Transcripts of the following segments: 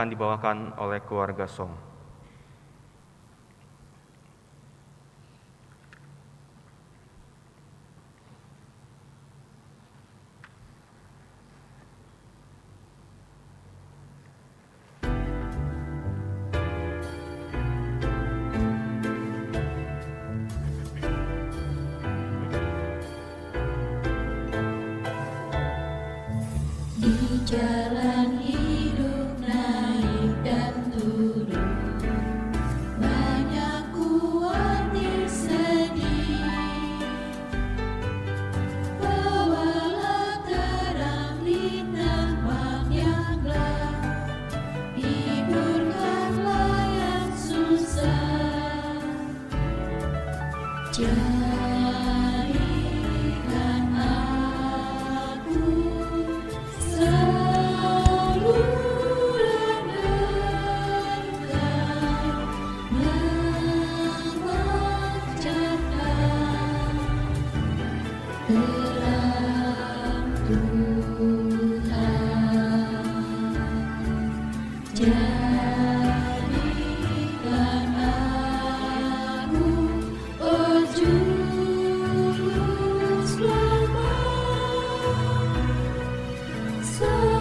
akan dibawakan oleh keluarga Song. Di jalan hidup naik dan turun, banyak khawatir sedih. Bawalah terang di tempat yang gelap, hiburkanlah yang susah. Jadikan aku selalu renungkan, memancarkan terang Tuhan. Jadikan aku, oh Juru Selamat, saluran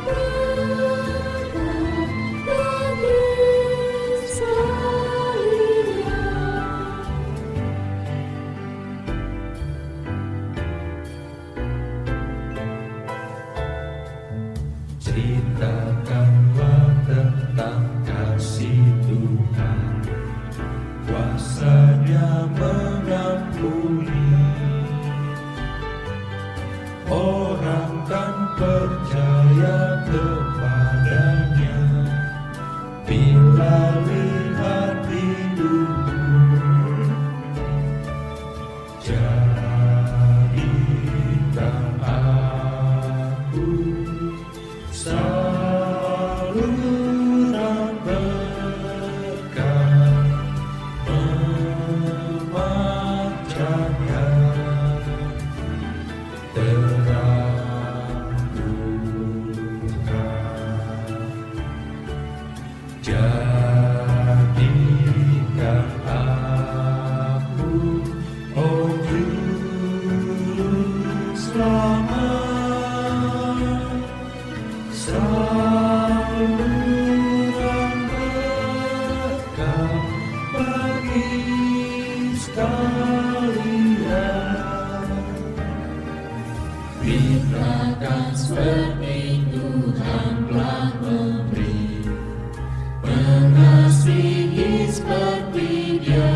berkat dari salinya. Ceritakanlah tentang kasih Tuhan, kuasa-Nya mengampuni. Orang kan percaya kepadanya bila lihat hidupmu. Jadikan aku saluran berkat, memancarkan terang Tuhan. Jadikan aku, oh Juru Selamat, saluran berkat bagi sekalian. Binakan seperti Tuhan telah memberi, mengasihi seperti Dia,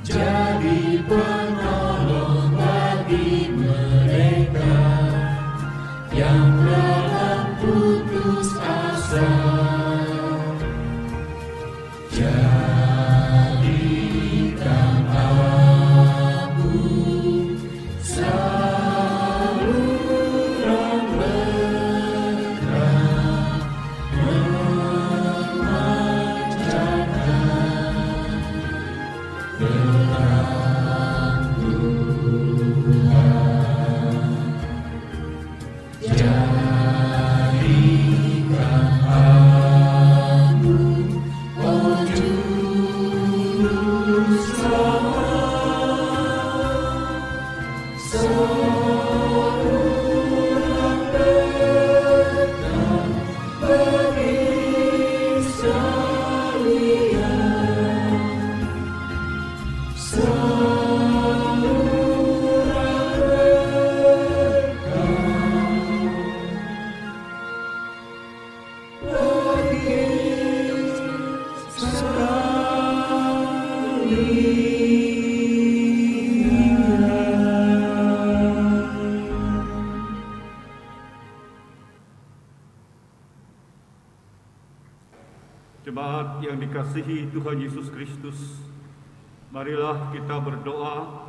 jadi penolong bagi mereka yang telah putus asa. Jadikan aku saluran berkat, memancarkan terang Tuhan. Jadikan aku, oh Juru Selamat, saluran berkat bagi sekalian. Saluran berkat bagi Jemaat yang dikasihi Tuhan Yesus Kristus, marilah kita berdoa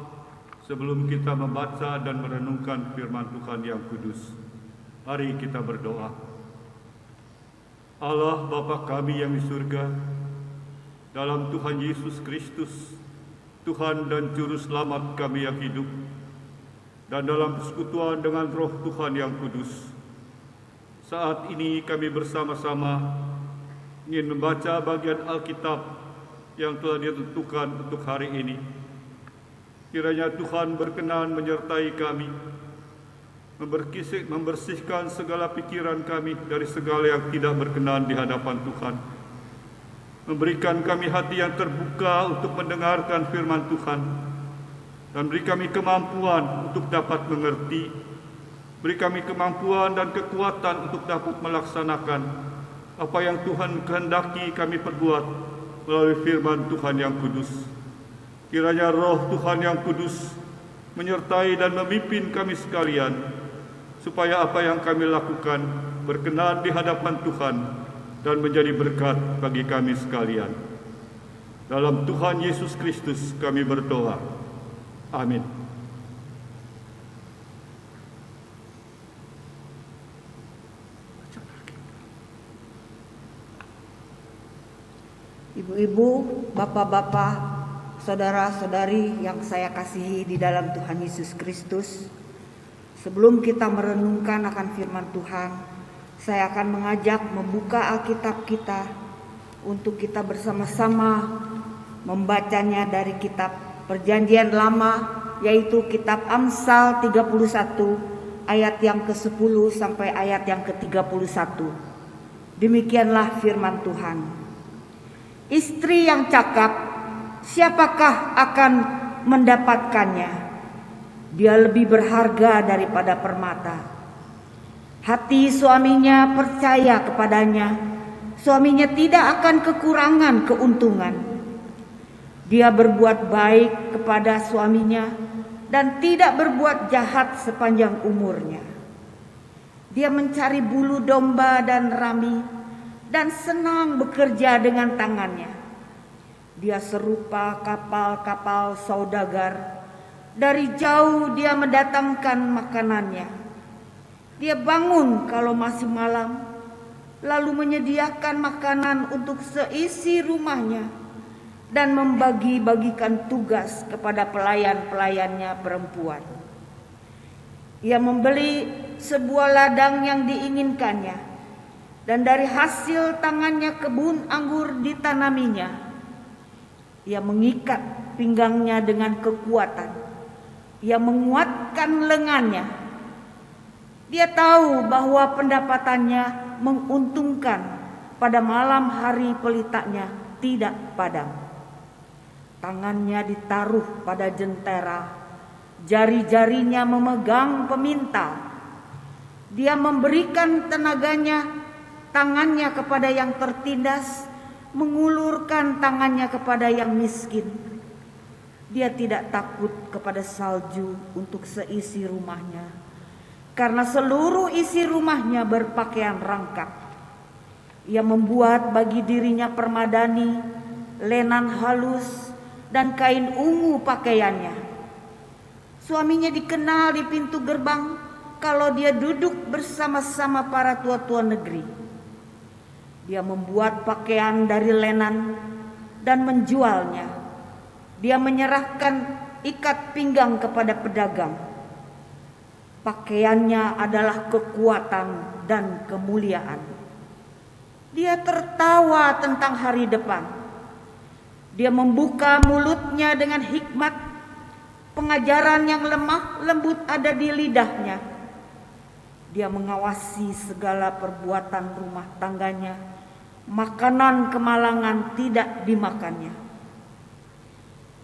sebelum kita membaca dan merenungkan firman Tuhan yang kudus. Mari kita berdoa. Allah Bapa kami yang di surga, dalam Tuhan Yesus Kristus, Tuhan dan Juru Selamat kami yang hidup, dan dalam persekutuan dengan Roh Tuhan yang kudus. Saat ini kami bersama-sama ingin membaca bagian Alkitab yang telah ditentukan untuk hari ini. Kiranya Tuhan berkenan menyertai kami, membersihkan segala pikiran kami dari segala yang tidak berkenan di hadapan Tuhan. Memberikan kami hati yang terbuka untuk mendengarkan firman Tuhan, dan beri kami kemampuan untuk dapat mengerti, beri kami kemampuan dan kekuatan untuk dapat melaksanakan apa yang Tuhan kehendaki kami perbuat melalui firman Tuhan yang kudus. Kiranya Roh Tuhan yang kudus menyertai dan memimpin kami sekalian, supaya apa yang kami lakukan berkenan di hadapan Tuhan dan menjadi berkat bagi kami sekalian. Dalam Tuhan Yesus Kristus kami berdoa. Amin. Ibu-ibu, bapak-bapak, saudara-saudari yang saya kasihi di dalam Tuhan Yesus Kristus, sebelum kita merenungkan akan firman Tuhan, saya akan mengajak membuka Alkitab kita untuk kita bersama-sama membacanya dari kitab Perjanjian Lama, yaitu kitab Amsal 31 ayat yang ke-10 sampai ayat yang ke-31. Demikianlah firman Tuhan. Istri yang cakap, siapakah akan mendapatkannya? Dia lebih berharga daripada permata. Hati suaminya percaya kepadanya, suaminya tidak akan kekurangan keuntungan. Dia berbuat baik kepada suaminya dan tidak berbuat jahat sepanjang umurnya. Dia mencari bulu domba dan rami dan senang bekerja dengan tangannya. Dia serupa kapal-kapal saudagar. Dari jauh dia mendatangkan makanannya. Dia bangun kalau masih malam, lalu menyediakan makanan untuk seisi rumahnya dan membagi-bagikan tugas kepada pelayan-pelayannya perempuan. Ia membeli sebuah ladang yang diinginkannya, dan dari hasil tangannya kebun anggur ditanaminya. Ia mengikat pinggangnya dengan kekuatan. Ia menguatkan lengannya. Dia tahu bahwa pendapatannya menguntungkan, pada malam hari pelitanya tidak padam. Tangannya ditaruh pada jentera, jari-jarinya memegang pemintal. Dia memberikan tangannya kepada yang tertindas, mengulurkan tangannya kepada yang miskin. Dia tidak takut kepada salju untuk seisi rumahnya, karena seluruh isi rumahnya berpakaian rangkap. Ia membuat bagi dirinya permadani, lenan halus, dan kain ungu pakaiannya. Suaminya dikenal di pintu gerbang kalau dia duduk bersama-sama para tua-tua negeri. Dia membuat pakaian dari lenan dan menjualnya. Dia menyerahkan ikat pinggang kepada pedagang. Pakaiannya adalah kekuatan dan kemuliaan. Dia tertawa tentang hari depan. Dia membuka mulutnya dengan hikmat. Pengajaran yang lemah lembut ada di lidahnya. Dia mengawasi segala perbuatan rumah tangganya. Makanan kemalangan tidak dimakannya.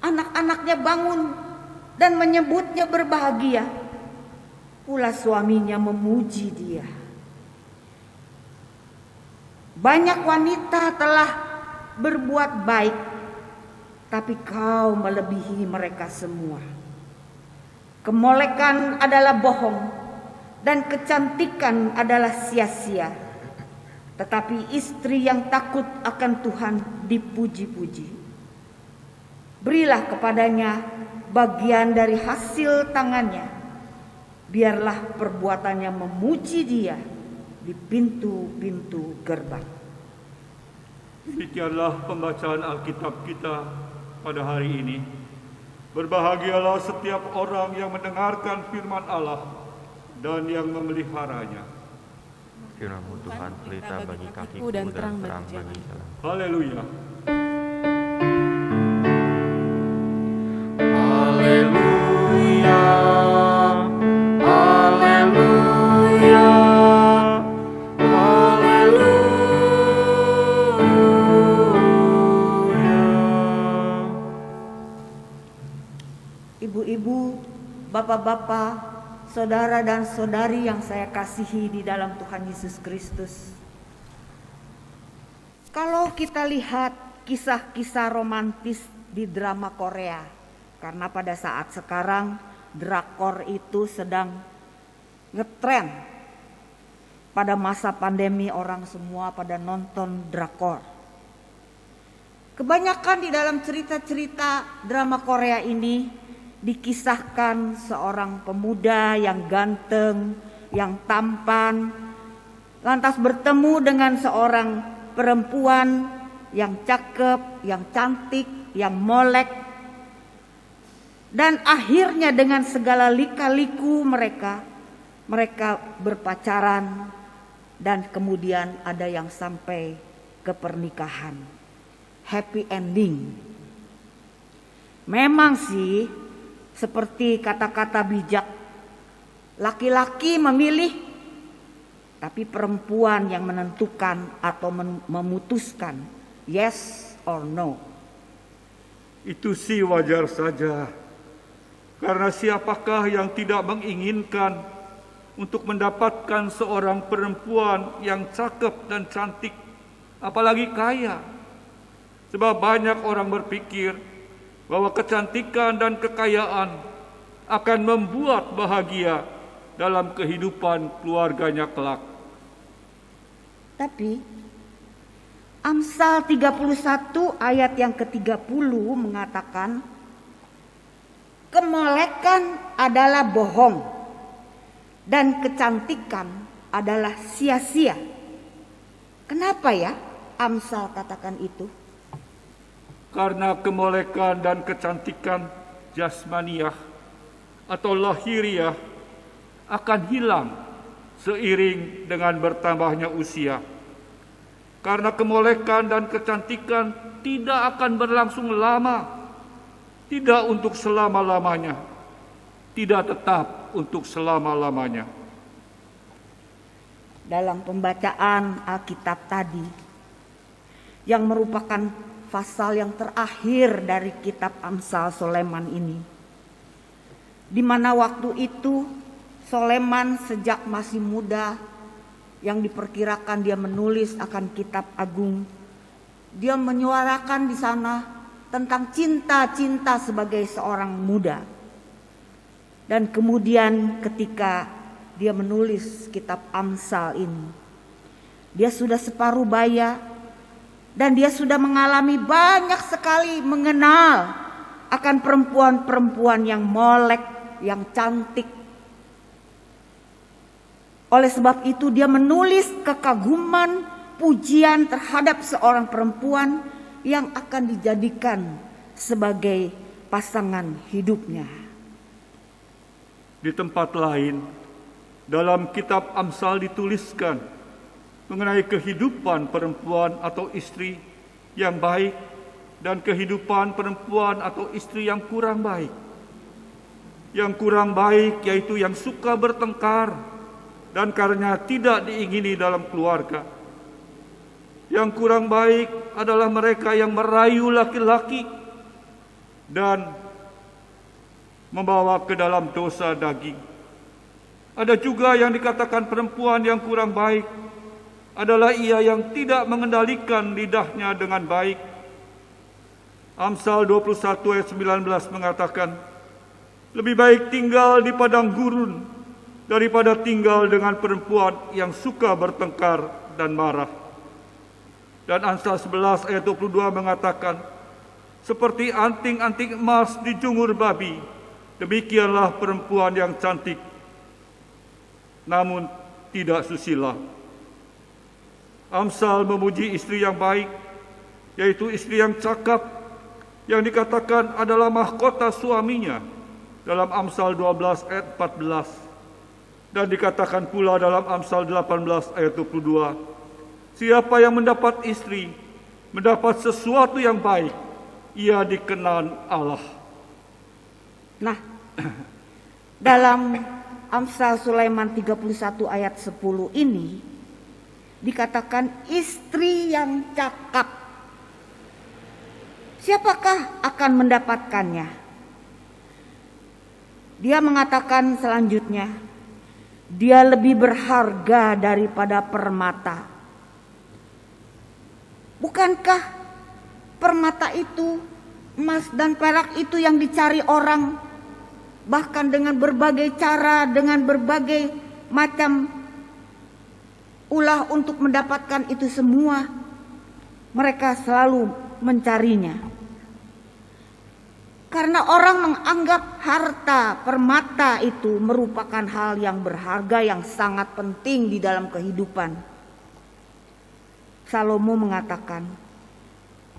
Anak-anaknya bangun dan menyebutnya berbahagia. Pula suaminya memuji dia. Banyak wanita telah berbuat baik, tapi kau melebihi mereka semua. Kemolekan adalah bohong, dan kecantikan adalah sia-sia. Tetapi istri yang takut akan Tuhan dipuji-puji. Berilah kepadanya bagian dari hasil tangannya. Biarlah perbuatannya memuji dia di pintu-pintu gerbang. Demikianlah pembacaan Alkitab kita pada hari ini. Berbahagialah setiap orang yang mendengarkan firman Allah dan yang memeliharanya. Firman-Mu Tuhan, pelita bagi kakiku dan dan terang terang bagi bagi jalan. Haleluya. Haleluya, haleluya, haleluya. Ibu-ibu, bapak-bapak, saudara dan saudari yang saya kasihi di dalam Tuhan Yesus Kristus. Kalau kita lihat kisah-kisah romantis di drama Korea, karena pada saat sekarang drakor itu sedang ngetren. Pada masa pandemi orang semua pada nonton drakor. Kebanyakan di dalam cerita-cerita drama Korea ini dikisahkan seorang pemuda yang ganteng, yang tampan, lantas bertemu dengan seorang perempuan yang cakep, yang cantik, yang molek. Dan akhirnya dengan segala lika-liku mereka berpacaran dan kemudian ada yang sampai ke pernikahan. Happy ending. Memang sih seperti kata-kata bijak, laki-laki memilih, tapi perempuan yang menentukan atau memutuskan yes or no. Itu sih wajar saja. Karena siapakah yang tidak menginginkan untuk mendapatkan seorang perempuan yang cakep dan cantik, apalagi kaya? Sebab banyak orang berpikir bahwa kecantikan dan kekayaan akan membuat bahagia dalam kehidupan keluarganya kelak. Tapi Amsal 31 ayat yang ke-30 mengatakan, kemolekan adalah bohong dan kecantikan adalah sia-sia. Kenapa ya Amsal katakan itu? Karena kemolekan dan kecantikan jasmaniah atau lahiriah akan hilang seiring dengan bertambahnya usia. Karena kemolekan dan kecantikan tidak akan berlangsung lama, tidak untuk selama-lamanya, tidak tetap untuk selama-lamanya. Dalam pembacaan Alkitab tadi, yang merupakan pasal yang terakhir dari kitab Amsal Soleman ini, di mana waktu itu Soleman sejak masih muda, yang diperkirakan dia menulis akan kitab agung, dia menyuarakan di sana tentang cinta-cinta sebagai seorang muda. Dan kemudian ketika dia menulis kitab Amsal ini, dia sudah separuh baya dan dia sudah mengalami banyak sekali mengenal akan perempuan-perempuan yang molek, yang cantik. Oleh sebab itu dia menulis kekaguman, pujian terhadap seorang perempuan yang akan dijadikan sebagai pasangan hidupnya. Di tempat lain, dalam kitab Amsal dituliskan mengenai kehidupan perempuan atau istri yang baik dan kehidupan perempuan atau istri yang kurang baik. Yang kurang baik yaitu yang suka bertengkar dan karena tidak diingini dalam keluarga. Yang kurang baik adalah mereka yang merayu laki-laki dan membawa ke dalam dosa daging. Ada juga yang dikatakan perempuan yang kurang baik adalah ia yang tidak mengendalikan lidahnya dengan baik. Amsal 21 ayat 19 mengatakan, lebih baik tinggal di padang gurun daripada tinggal dengan perempuan yang suka bertengkar dan marah. Dan Amsal 11 ayat 22 mengatakan, seperti anting-anting emas di jungur babi, demikianlah perempuan yang cantik, namun tidak susila. Amsal memuji istri yang baik, yaitu istri yang cakap, yang dikatakan adalah mahkota suaminya dalam Amsal 12 ayat 14, dan dikatakan pula dalam Amsal 18 ayat 22, siapa yang mendapat istri mendapat sesuatu yang baik, ia dikenan Allah. Nah, dalam Amsal Sulaiman 31 ayat 10 ini dikatakan istri yang cakap. Siapakah akan mendapatkannya? Dia mengatakan selanjutnya, dia lebih berharga daripada permata. Bukankah permata itu, emas dan perak itu yang dicari orang, bahkan dengan berbagai cara, dengan berbagai macam ulah untuk mendapatkan itu semua, mereka selalu mencarinya. Karena orang menganggap harta permata itu merupakan hal yang berharga, yang sangat penting di dalam kehidupan. Salomo mengatakan,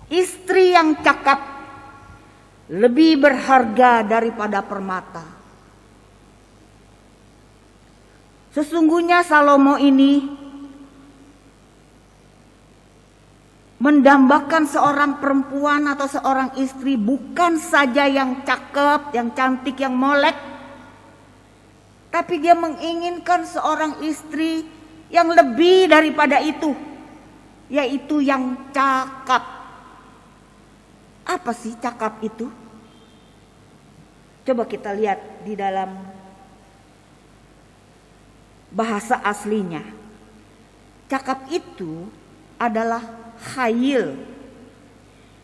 istri yang cakap lebih berharga daripada permata. Sesungguhnya Salomo ini mendambakan seorang perempuan atau seorang istri bukan saja yang cakep, yang cantik, yang molek, tapi dia menginginkan seorang istri yang lebih daripada itu, yaitu yang cakap. Apa sih cakap itu? Coba kita lihat di dalam bahasa aslinya. Cakap itu adalah khayil,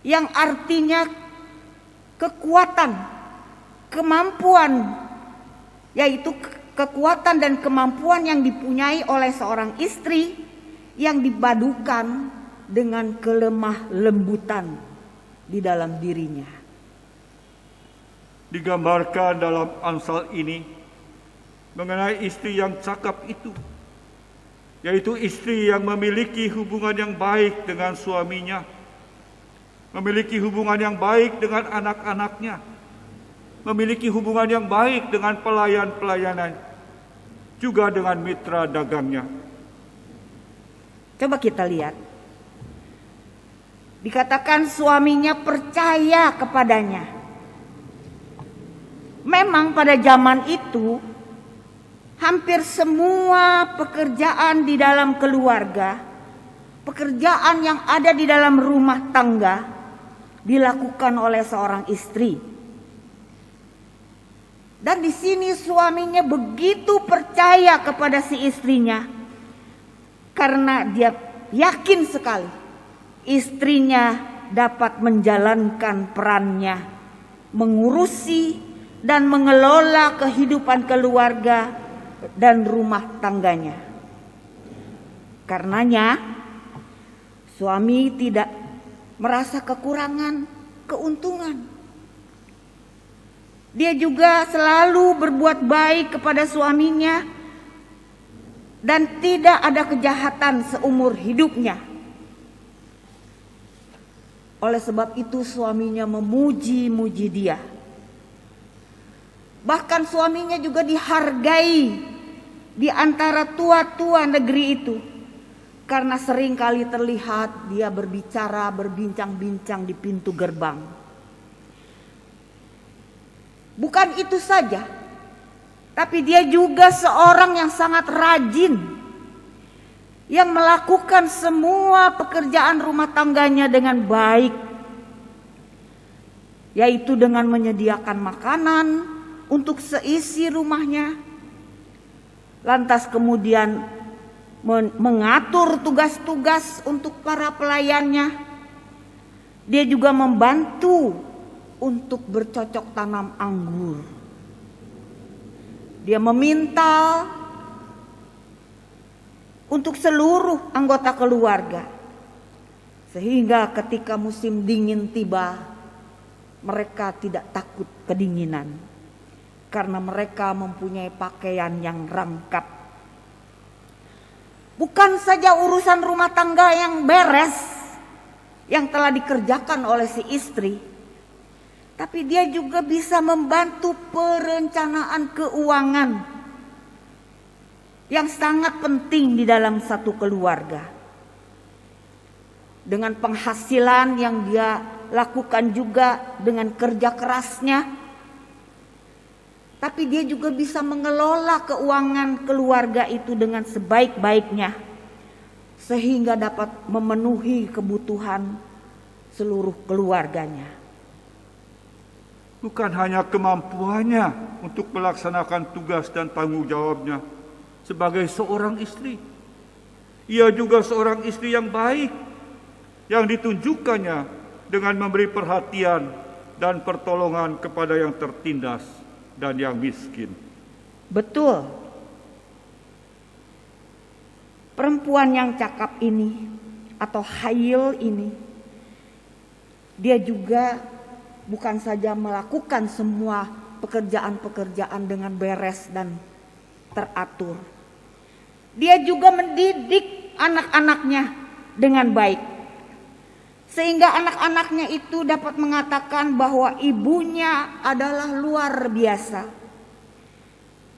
yang artinya kekuatan, kemampuan, yaitu kekuatan dan kemampuan yang dipunyai oleh seorang istri yang dipadukan dengan kelemah lembutan di dalam dirinya. Digambarkan dalam Amsal ini mengenai istri yang cakap itu, yaitu istri yang memiliki hubungan yang baik dengan suaminya, memiliki hubungan yang baik dengan anak-anaknya, memiliki hubungan yang baik dengan pelayan-pelayanan, juga dengan mitra dagangnya. Coba kita lihat. Dikatakan suaminya percaya kepadanya. Memang pada zaman itu hampir semua pekerjaan di dalam keluarga, pekerjaan yang ada di dalam rumah tangga dilakukan oleh seorang istri. Dan di sini suaminya begitu percaya kepada si istrinya karena dia yakin sekali istrinya dapat menjalankan perannya, mengurusi dan mengelola kehidupan keluarga dan rumah tangganya. Karenanya suami tidak merasa kekurangan keuntungan. Dia juga selalu berbuat baik kepada suaminya dan tidak ada kejahatan seumur hidupnya. Oleh sebab itu suaminya memuji-muji dia. Bahkan suaminya juga dihargai di antara tua-tua negeri itu, karena sering kali terlihat dia berbicara, berbincang-bincang di pintu gerbang. Bukan itu saja, tapi dia juga seorang yang sangat rajin, yang melakukan semua pekerjaan rumah tangganya dengan baik, yaitu dengan menyediakan makanan untuk seisi rumahnya, lantas kemudian mengatur tugas-tugas untuk para pelayannya. Dia juga membantu untuk bercocok tanam anggur. Dia meminta untuk seluruh anggota keluarga, sehingga ketika musim dingin tiba, mereka tidak takut kedinginan, karena mereka mempunyai pakaian yang rangkap. Bukan saja urusan rumah tangga yang beres yang telah dikerjakan oleh si istri, tapi dia juga bisa membantu perencanaan keuangan yang sangat penting di dalam satu keluarga. Dengan penghasilan yang dia lakukan juga dengan kerja kerasnya, tapi dia juga bisa mengelola keuangan keluarga itu dengan sebaik-baiknya, sehingga dapat memenuhi kebutuhan seluruh keluarganya. Bukan hanya kemampuannya untuk melaksanakan tugas dan tanggung jawabnya sebagai seorang istri, ia juga seorang istri yang baik, yang ditunjukkannya dengan memberi perhatian dan pertolongan kepada yang tertindas dan yang miskin. Betul. Perempuan yang cakap ini atau Hail ini, dia juga bukan saja melakukan semua pekerjaan-pekerjaan dengan beres dan teratur. Dia juga mendidik anak-anaknya dengan baik. Sehingga anak-anaknya itu dapat mengatakan bahwa ibunya adalah luar biasa.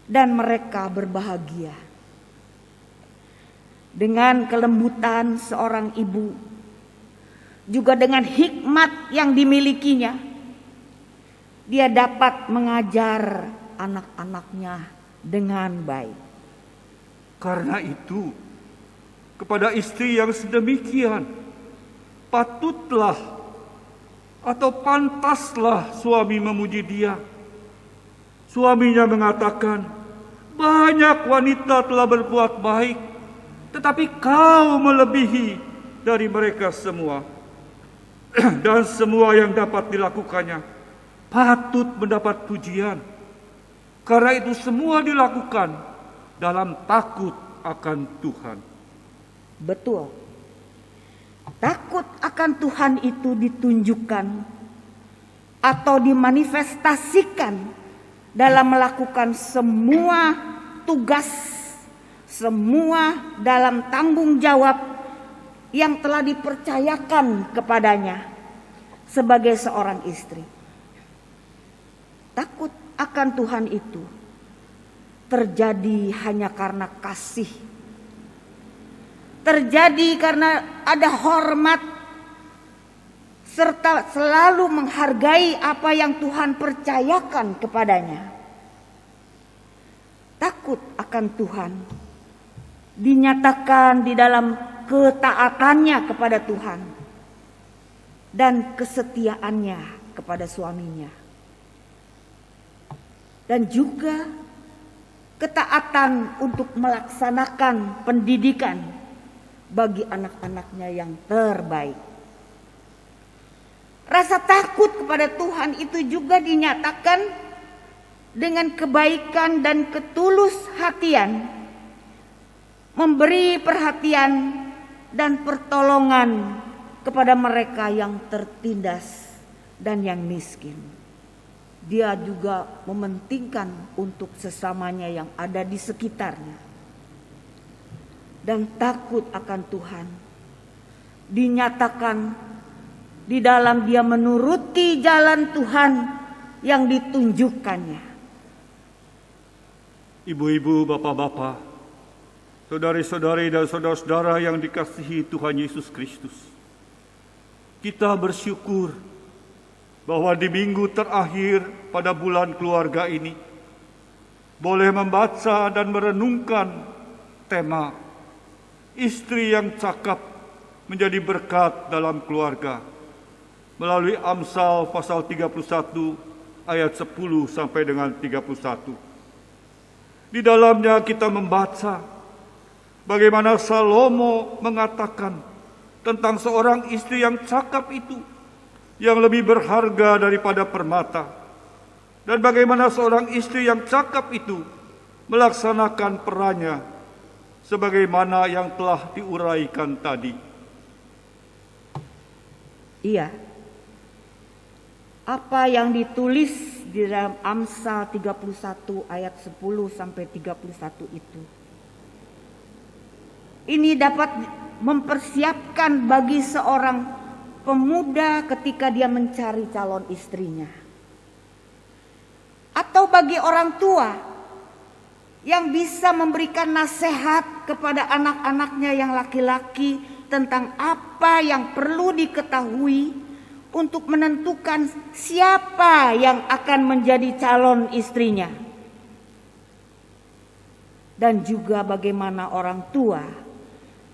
Dan mereka berbahagia. Dengan kelembutan seorang ibu, juga dengan hikmat yang dimilikinya, dia dapat mengajar anak-anaknya dengan baik. Karena itu, kepada istri yang sedemikian, patutlah atau pantaslah suami memuji dia. Suaminya mengatakan, banyak wanita telah berbuat baik, tetapi kau melebihi dari mereka semua. Dan semua yang dapat dilakukannya patut mendapat pujian. Karena itu semua dilakukan dalam takut akan Tuhan. Betul. Takut akan Tuhan itu ditunjukkan atau dimanifestasikan dalam melakukan semua tugas, semua dalam tanggung jawab yang telah dipercayakan kepadanya sebagai seorang istri. Takut akan Tuhan itu terjadi hanya karena kasih. Terjadi karena ada hormat serta selalu menghargai apa yang Tuhan percayakan kepadanya. Takut akan Tuhan dinyatakan di dalam ketaatannya kepada Tuhan dan kesetiaannya kepada suaminya. Dan juga ketaatan untuk melaksanakan pendidikan bagi anak-anaknya yang terbaik. Rasa takut kepada Tuhan itu juga dinyatakan dengan kebaikan dan ketulus hatian, memberi perhatian dan pertolongan kepada mereka yang tertindas dan yang miskin. Dia juga mementingkan untuk sesamanya yang ada di sekitarnya. Dan takut akan Tuhan dinyatakan di dalam dia menuruti jalan Tuhan yang ditunjukkannya. Ibu-ibu, bapak-bapak, saudari-saudari dan saudara-saudara yang dikasihi Tuhan Yesus Kristus, kita bersyukur bahwa di minggu terakhir pada bulan keluarga ini boleh membaca dan merenungkan tema istri yang cakap menjadi berkat dalam keluarga melalui Amsal pasal 31 ayat 10 sampai dengan 31. Di dalamnya kita membaca bagaimana Salomo mengatakan tentang seorang istri yang cakap itu, yang lebih berharga daripada permata, dan bagaimana seorang istri yang cakap itu melaksanakan perannya sebagaimana yang telah diuraikan tadi. Iya. Apa yang ditulis di dalam Amsal 31 ayat 10 sampai 31 itu, ini dapat mempersiapkan bagi seorang pemuda ketika dia mencari calon istrinya. atau bagi orang tua yang bisa memberikan nasihat kepada anak-anaknya yang laki-laki tentang apa yang perlu diketahui untuk menentukan siapa yang akan menjadi calon istrinya. Dan juga bagaimana orang tua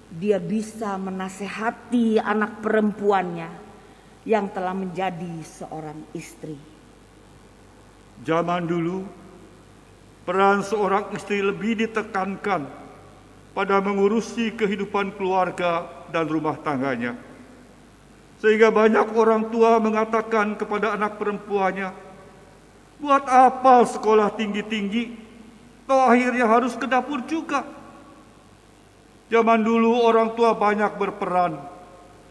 dia bisa menasehati anak perempuannya yang telah menjadi seorang istri. Zaman dulu, peran seorang istri lebih ditekankan pada mengurusi kehidupan keluarga dan rumah tangganya. Sehingga banyak orang tua mengatakan kepada anak perempuannya, buat apa sekolah tinggi-tinggi? Toh akhirnya harus ke dapur juga. Zaman dulu orang tua banyak berperan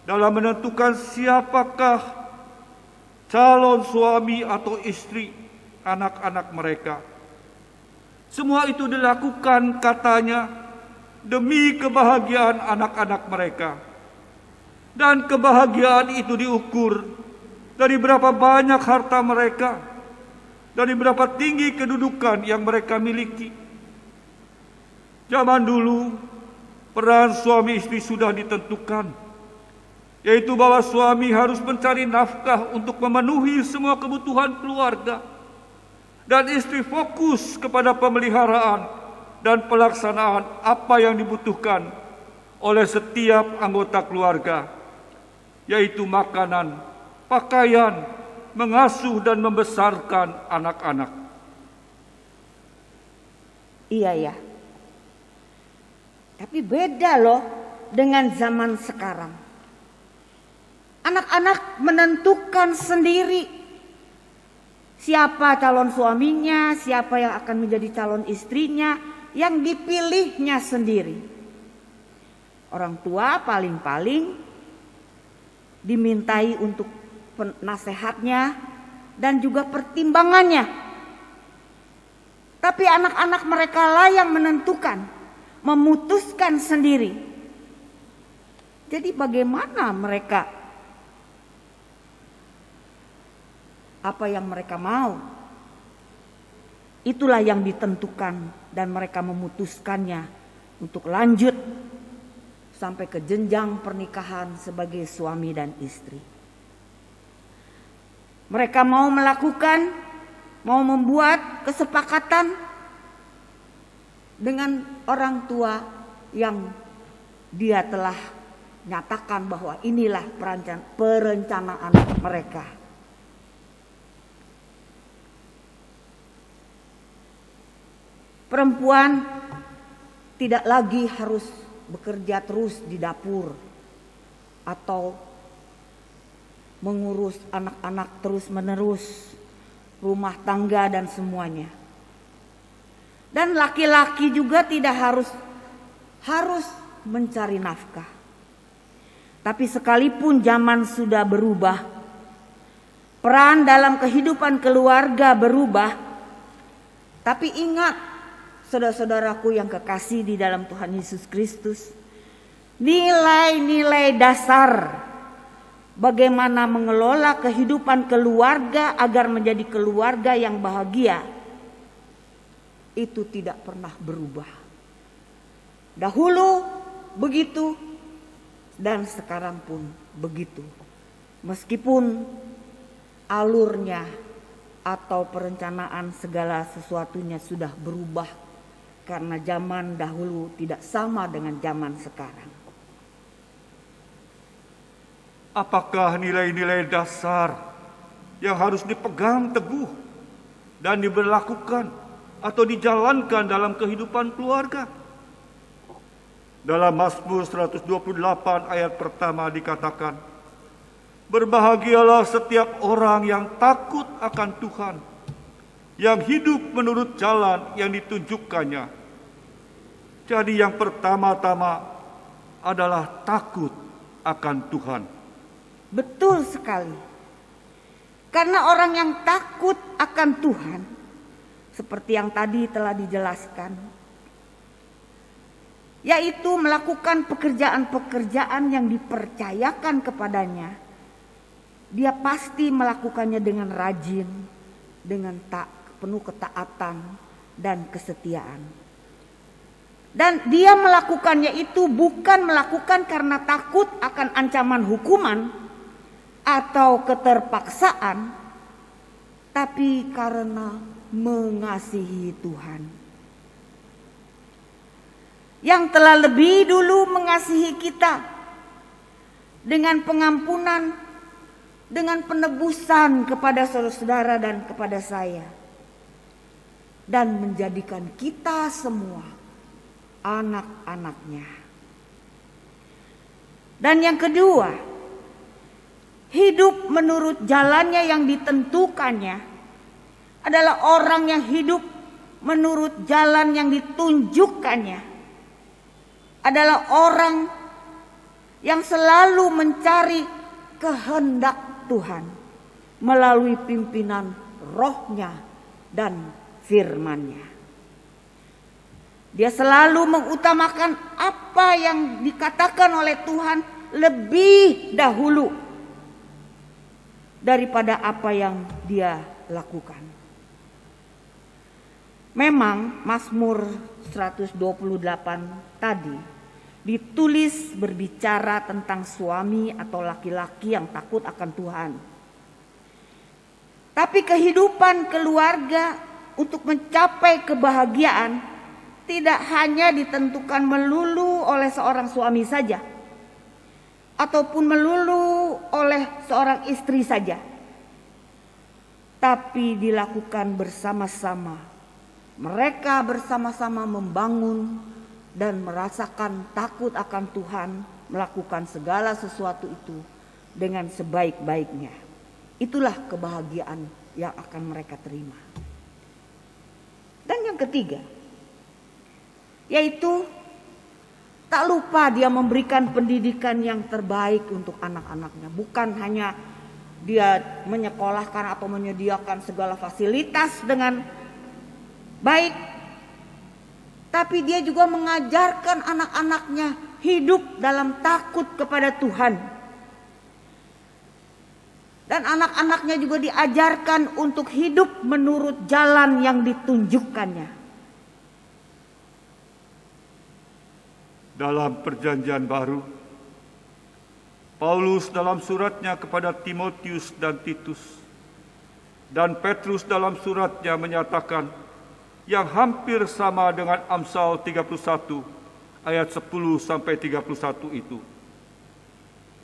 dalam menentukan siapakah calon suami atau istri anak-anak mereka. Semua itu dilakukan katanya demi kebahagiaan anak-anak mereka. Dan kebahagiaan itu diukur dari berapa banyak harta mereka, dari berapa tinggi kedudukan yang mereka miliki. Zaman dulu, peran suami istri sudah ditentukan, yaitu bahwa suami harus mencari nafkah untuk memenuhi semua kebutuhan keluarga, dan istri fokus kepada pemeliharaan dan pelaksanaan apa yang dibutuhkan oleh setiap anggota keluarga, yaitu makanan, pakaian, mengasuh dan membesarkan anak-anak. Iya ya. Tapi beda loh dengan zaman sekarang. Anak-anak menentukan sendiri siapa calon suaminya, siapa yang akan menjadi calon istrinya, yang dipilihnya sendiri. Orang tua paling-paling dimintai untuk nasihatnya dan juga pertimbangannya. Tapi anak-anak mereka lah yang menentukan, memutuskan sendiri. Jadi bagaimana mereka? Apa yang mereka mau? Itulah yang ditentukan dan mereka memutuskannya untuk lanjut sampai ke jenjang pernikahan sebagai suami dan istri. Mereka mau melakukan, mau membuat kesepakatan dengan orang tua yang dia telah nyatakan bahwa inilah perencanaan mereka. Perempuan tidak lagi harus bekerja terus di dapur atau mengurus anak-anak terus-menerus, rumah tangga dan semuanya. Dan laki-laki juga tidak harus mencari nafkah. Tapi sekalipun zaman sudah berubah, peran dalam kehidupan keluarga berubah, tapi ingat saudara-saudaraku yang kekasih di dalam Tuhan Yesus Kristus, nilai-nilai dasar bagaimana mengelola kehidupan keluarga agar menjadi keluarga yang bahagia itu tidak pernah berubah. Dahulu begitu dan sekarang pun begitu. Meskipun alurnya atau perencanaan segala sesuatunya sudah berubah karena zaman dahulu tidak sama dengan zaman sekarang. Apakah nilai-nilai dasar yang harus dipegang teguh dan diberlakukan atau dijalankan dalam kehidupan keluarga? Dalam Mazmur 128 ayat pertama dikatakan, berbahagialah setiap orang yang takut akan Tuhan, yang hidup menurut jalan yang ditunjukkannya. Jadi yang pertama-tama adalah takut akan Tuhan. Betul sekali. Karena orang yang takut akan Tuhan, seperti yang tadi telah dijelaskan, yaitu melakukan pekerjaan-pekerjaan yang dipercayakan kepadanya, dia pasti melakukannya dengan rajin, dengan penuh ketaatan dan kesetiaan. Dan dia melakukannya itu bukan melakukan karena takut akan ancaman hukuman atau keterpaksaan, tapi karena mengasihi Tuhan yang telah lebih dulu mengasihi kita dengan pengampunan, dengan penebusan kepada saudara-saudara dan kepada saya, dan menjadikan kita semua anak-anaknya. Dan yang kedua, hidup menurut jalannya yang ditentukannya adalah orang yang hidup menurut jalan yang ditunjukkannya, adalah orang yang selalu mencari kehendak Tuhan melalui pimpinan rohnya dan firman-Nya. Dia selalu mengutamakan apa yang dikatakan oleh Tuhan lebih dahulu daripada apa yang dia lakukan. Memang Mazmur 128 tadi ditulis berbicara tentang suami atau laki-laki yang takut akan Tuhan. Tapi kehidupan keluarga untuk mencapai kebahagiaan tidak hanya ditentukan melulu oleh seorang suami saja, ataupun melulu oleh seorang istri saja, tapi dilakukan bersama-sama. Mereka bersama-sama membangun dan merasakan takut akan Tuhan, melakukan segala sesuatu itu dengan sebaik-baiknya. Itulah kebahagiaan yang akan mereka terima. Dan yang ketiga, yaitu tak lupa dia memberikan pendidikan yang terbaik untuk anak-anaknya. Bukan hanya dia menyekolahkan atau menyediakan segala fasilitas dengan baik, tapi dia juga mengajarkan anak-anaknya hidup dalam takut kepada Tuhan. Dan anak-anaknya juga diajarkan untuk hidup menurut jalan yang ditunjukkannya. Dalam perjanjian baru, Paulus dalam suratnya kepada Timotius dan Titus, dan Petrus dalam suratnya menyatakan yang hampir sama dengan Amsal 31 ayat 10 sampai 31 itu.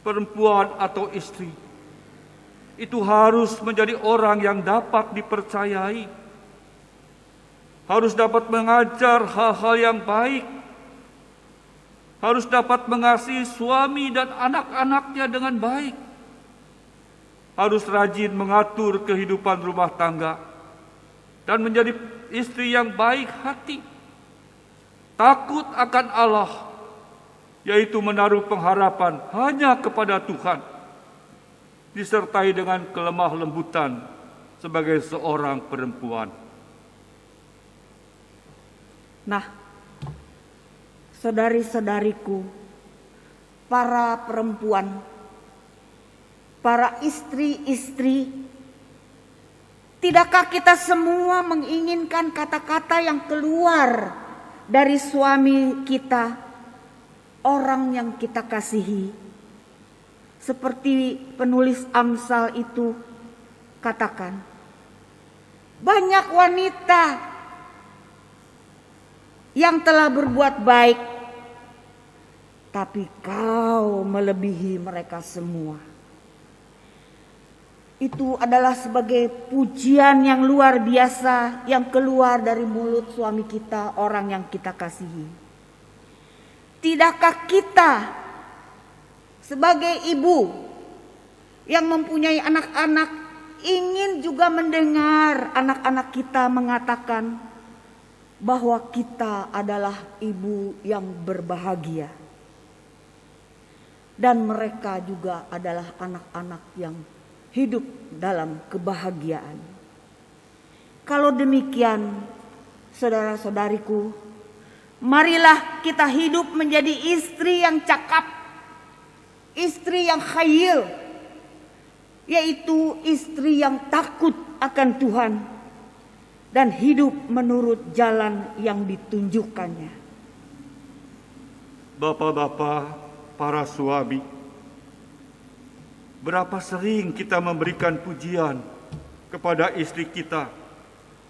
Perempuan atau istri itu harus menjadi orang yang dapat dipercayai, harus dapat mengajar hal-hal yang baik, harus dapat mengasihi suami dan anak-anaknya dengan baik, harus rajin mengatur kehidupan rumah tangga, dan menjadi istri yang baik hati, takut akan Allah, yaitu menaruh pengharapan hanya kepada Tuhan, disertai dengan kelemah lembutan sebagai seorang perempuan. Nah, saudari-saudariku, para perempuan, para istri-istri, tidakkah kita semua menginginkan kata-kata yang keluar dari suami kita, orang yang kita kasihi? Seperti penulis Amsal itu katakan, banyak wanita yang telah berbuat baik, tapi kau melebihi mereka semua. Itu adalah sebagai pujian yang luar biasa yang keluar dari mulut suami kita, orang yang kita kasihi. Tidakkah kita sebagai ibu yang mempunyai anak-anak ingin juga mendengar anak-anak kita mengatakan bahwa kita adalah ibu yang berbahagia, dan mereka juga adalah anak-anak yang hidup dalam kebahagiaan. Kalau demikian, saudara-saudariku, marilah kita hidup menjadi istri yang cakap, istri yang khayil, yaitu istri yang takut akan Tuhan, dan hidup menurut jalan yang ditunjukkannya. Bapak-bapak, para suami, berapa sering kita memberikan pujian kepada istri kita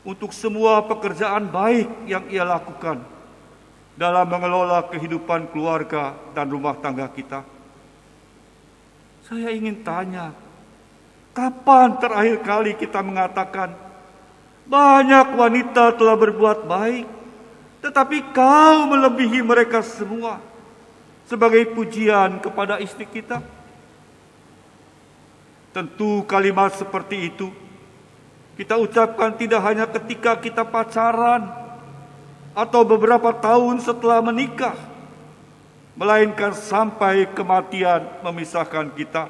untuk semua pekerjaan baik yang ia lakukan dalam mengelola kehidupan keluarga dan rumah tangga kita. Saya ingin tanya, kapan terakhir kali kita mengatakan, banyak wanita telah berbuat baik, tetapi kau melebihi mereka semua, sebagai pujian kepada istri kita? Tentu kalimat seperti itu kita ucapkan tidak hanya ketika kita pacaran atau beberapa tahun setelah menikah, melainkan sampai kematian memisahkan kita.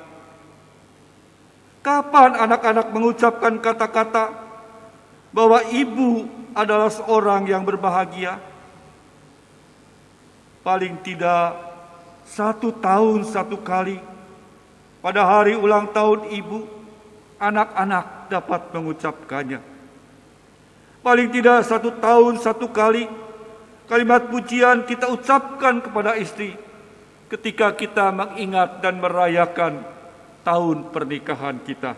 Kapan anak-anak mengucapkan kata-kata bahwa ibu adalah seorang yang berbahagia? Paling tidak 1 tahun 1 kali, pada hari ulang tahun ibu, anak-anak dapat mengucapkannya. Paling tidak 1 tahun 1 kali, kalimat pujian kita ucapkan kepada istri ketika kita mengingat dan merayakan tahun pernikahan kita.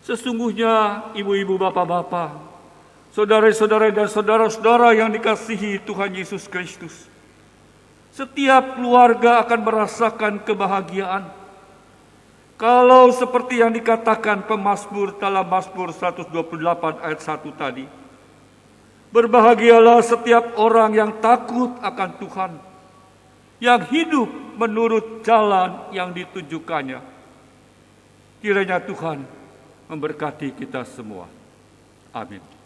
Sesungguhnya ibu-ibu, bapak-bapak, saudara-saudara dan saudara-saudara yang dikasihi Tuhan Yesus Kristus, setiap keluarga akan merasakan kebahagiaan kalau seperti yang dikatakan pemazmur dalam Mazmur 128 ayat 1 tadi. Berbahagialah setiap orang yang takut akan Tuhan, yang hidup menurut jalan yang ditunjukkannya. Kiranya Tuhan memberkati kita semua. Amin.